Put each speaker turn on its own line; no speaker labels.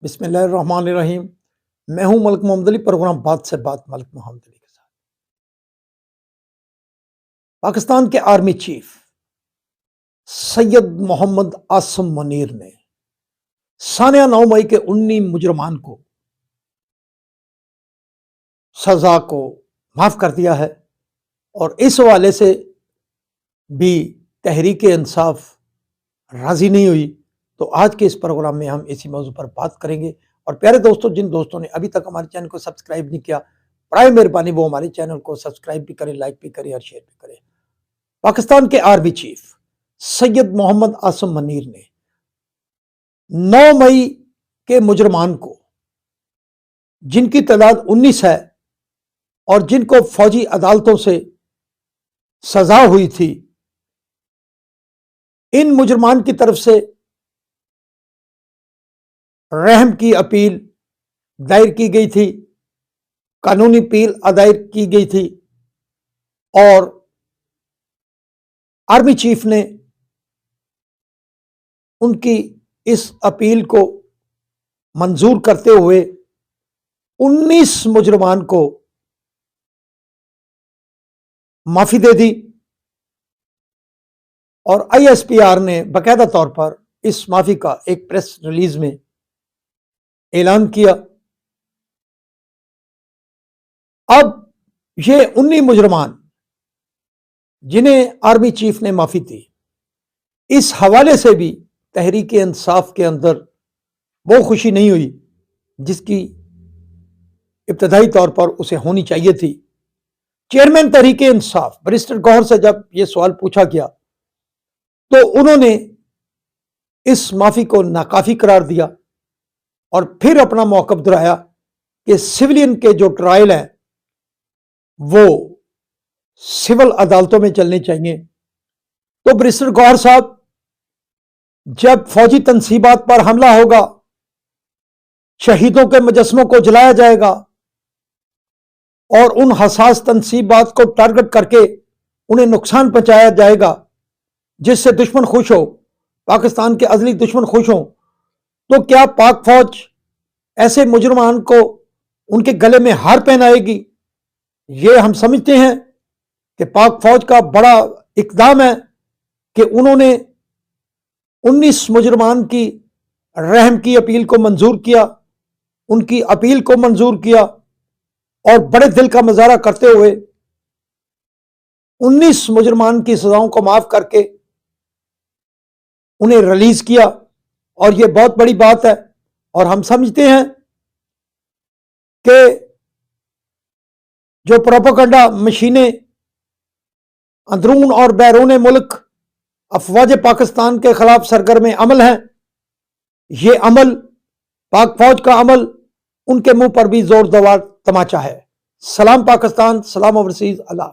बिस्मिल्लाहिर्रहमानिर्रहीम। मैं हूं मलिक मोहम्मद अली। प्रोग्राम बात से बात मलिक मोहम्मद अली के साथ। पाकिस्तान के आर्मी चीफ सैयद मोहम्मद आसिम मुनीर ने सानिया 9 मई के 19 मुजरमान को सजा को माफ कर दिया है और इस हवाले से भी तहरीक इंसाफ राजी नहीं हुई। तो आज के इस प्रोग्राम में हम इसी मौजू पर बात करेंगे। और प्यारे दोस्तों, जिन दोस्तों ने अभी तक हमारे चैनल को सब्सक्राइब नहीं किया, बराए मेहरबानी वो हमारे चैनल को सब्सक्राइब भी करें, लाइक भी करें और शेयर भी करें। पाकिस्तान के आर्मी चीफ सैयद मोहम्मद आसिम मुनीर ने 9 मई के मुजरमान को, जिनकी तादाद 19 है और जिनको फौजी अदालतों से सजा हुई थी, इन मुजरमान की तरफ से रहम की अपील दायर की गई थी, कानूनी अपील दायर की गई थी और आर्मी चीफ ने उनकी इस अपील को मंजूर करते हुए 19 मुजरमान को माफी दे दी। और ISPR ने बाकायदा तौर पर इस माफी का एक प्रेस रिलीज में ऐलान किया। अब ये 19 मुजरमान जिन्हें आर्मी चीफ ने माफी दी, इस हवाले से भी तहरीक इंसाफ के अंदर वो खुशी नहीं हुई जिसकी इब्तदाई तौर पर उसे होनी चाहिए थी। चेयरमैन तहरीक इंसाफ बैरिस्टर गौहर से जब यह सवाल पूछा गया तो उन्होंने इस माफी को नाकाफी करार दिया और फिर अपना मौक़िफ़ दोहराया कि सिविलियन के जो ट्रायल हैं वो सिविल अदालतों में चलने चाहिए। तो बैरिस्टर गौहर साहब, जब फौजी तनसीबात पर हमला होगा, शहीदों के मुजस्समों को जलाया जाएगा और उन हसास तनसीबात को टारगेट करके उन्हें नुकसान पहुंचाया जाएगा जिससे दुश्मन खुश हो, पाकिस्तान के अजली दुश्मन खुश हो, तो क्या पाक फौज ऐसे मुजरमान को उनके गले में हार पहनाएगी? ये हम समझते हैं कि पाक फौज का बड़ा इक़दाम है कि उन्होंने 19 मुजरमान की रहम की अपील को मंजूर किया, उनकी अपील को मंजूर किया और बड़े दिल का मुजाहरा करते हुए 19 मुजरमान की सजाओं को माफ करके उन्हें रिलीज किया। और यह बहुत बड़ी बात है और हम समझते हैं कि जो प्रोपेगेंडा मशीनें अंदरून और बैरून मुल्क अफवाज पाकिस्तान के खिलाफ सरगर्म अमल हैं, ये अमल पाक फौज का अमल उनके मुंह पर भी जोरदार तमाचा है। सलाम पाकिस्तान, सलाम ओवरसीज, अल्लाह।